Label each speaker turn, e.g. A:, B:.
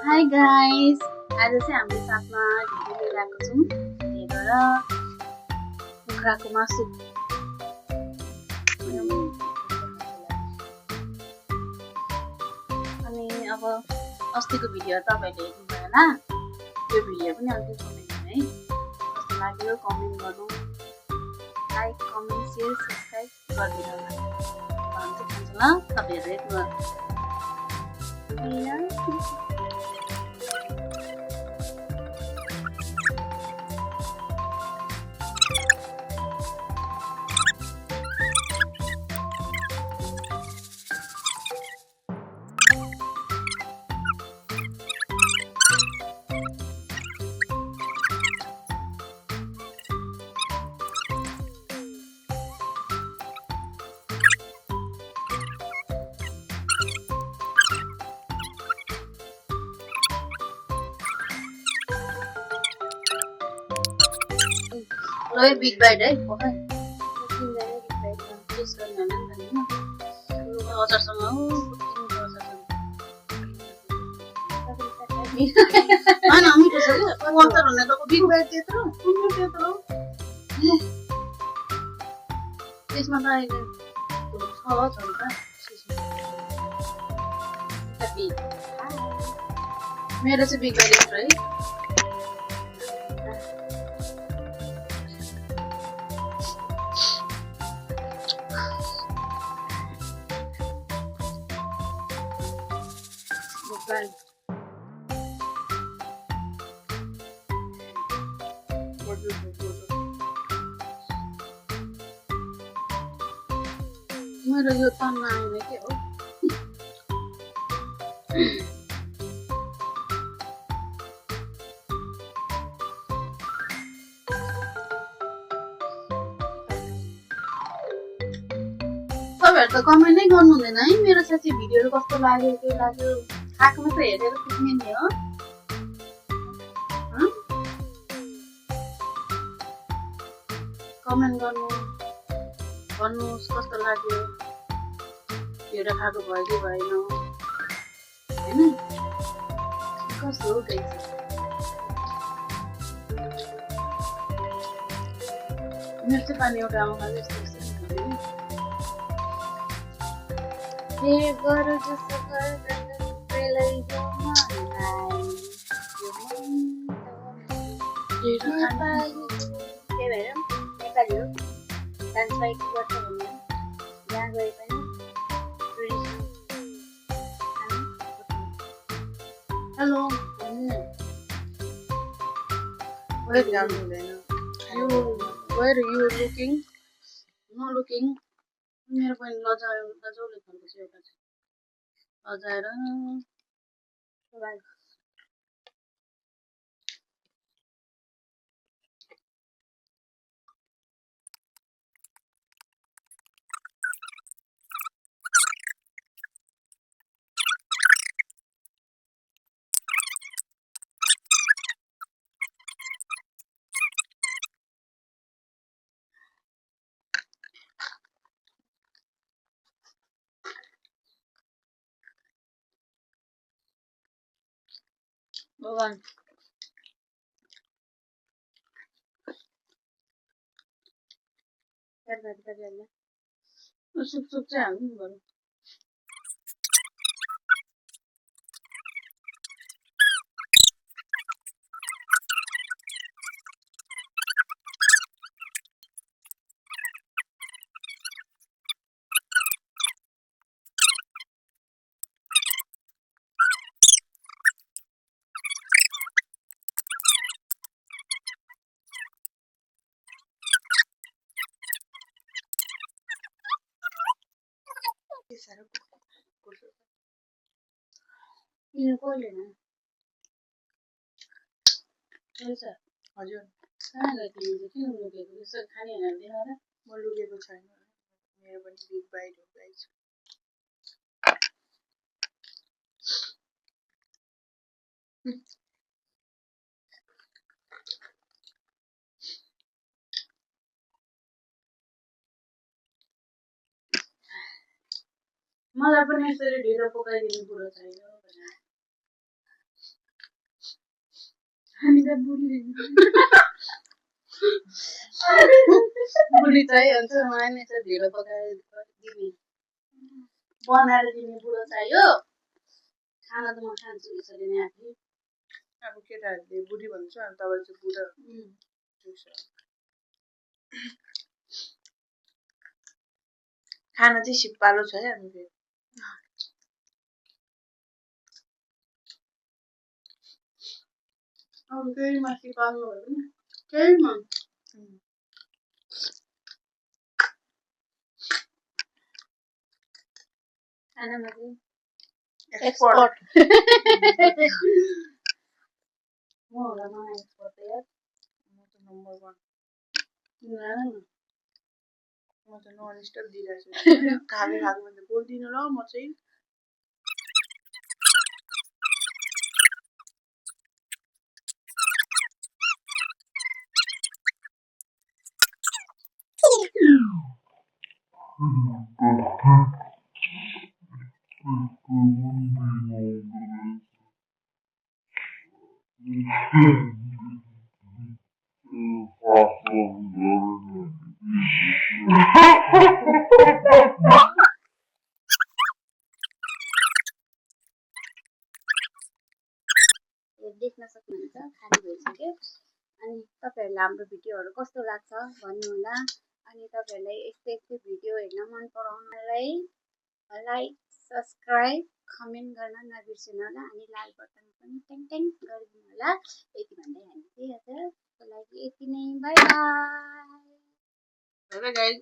A: High guys, आज चाहिँ हामीले साथमा भिडियो लिएर आएको छौँ। त्यही भएर कुखुराको मासु अनि अब अस्तिको भिडियो तपाईँहरूले हेर्नु भयो होला। यो भिडियो पनि अलिक कमेन्ट है कस्तो लाग्यो कमेन्ट गर्नु, लाइक कमेन्ट सेयर सब्सक्राइब गरिदिनु होला। भन्छ खान्छ ल तपाईँहरू हेर्नु। Lo big bite है पकाइ टेस्ट गर्न हैन अचारसँग हैन मिठो छ के अचार हुने त बिग बाइट त्यत्रो त्यसमा त अहिले छ मेरो चाहिँ बिग बाइट है मेरो यो तन्ना आएन के हो तपाईँहरू त कमेन्ट नै गर्नु हुँदैन है मेरो साथी भिडियोहरू कस्तो लाग्यो के लाग्यो खाएको मात्रै हेरेर पुग्ने नि हो कमेन्ट गर्नु भन्नुहोस् कस्तो लाग्यो भिडियो खाएको भयो कि भएन हैन कस्तो हो गाइस मेरो चाहिँ पानी एउटा आउँदा जस्तो हे गरौ जस्तो गर्दैन प्रेलै यो मनलाई यो नेपाली त्यही भएर नेपाली हो डान्स लाइक गर्छ भने जहाँ गए पनि हेलो वेट गर्नु हुँदैन यो where you looking no looking मेरो पनि लजाउले खालको छ एउटा चाहिँ लजाएर भगवान सुप चाहिँ हाल्नु पर्यो कोहीले न हजुर कहाँ गयो तिमी किन लुकेको यसो खाने भनेर देखाएर म लुकेको छैन मेरो पनि बिग बाइट हो गाइस मलाई पनि यसरी ढिलो पकाइदिनु कुरो छैन हामी त बुढी बुढी चाहिहाल्छ मलाई नि यसो ढिलो पकाएर दिने बनाएर दिने बुढो चाहियो खाना त म खान्छु यसरी नै आफै
B: अब केटाहरूले बुढी भन्छ अनि तपाईँ चाहिँ बुढो खाना चाहिँ सिपालु छ है हामी फेरि
A: अब केही माथि पाल्नु भयो भने केहीमा खानामा चाहिँ एक्सपर्ट म होला मलाई एक्सपर्ट यार
B: म त नम्बर 1
A: तिमीलाई
B: म त नन स्टप दिइरहेको छु खाने खाएको भने बोल्दिनँ ल म चाहिँ
A: देख्न सक्नुहुन्छ खाने भइसक्यो अनि तपाईँहरूलाई हाम्रो भिडियोहरू कस्तो लाग्छ भन्नुहोला अनि तपाईँहरूलाई यस्तै यस्तै भिडियो हेर्न मन पराउनलाई लाइक सब्सक्राइब कमेन्ट गर्न नबिर्सिनु होला अनि लाल बटन पनि ट्याङ ट्याङ गरिदिनु होला यति भन्दै हामी चाहिँ आजको लागि यति नै बाई बाई
B: गाइस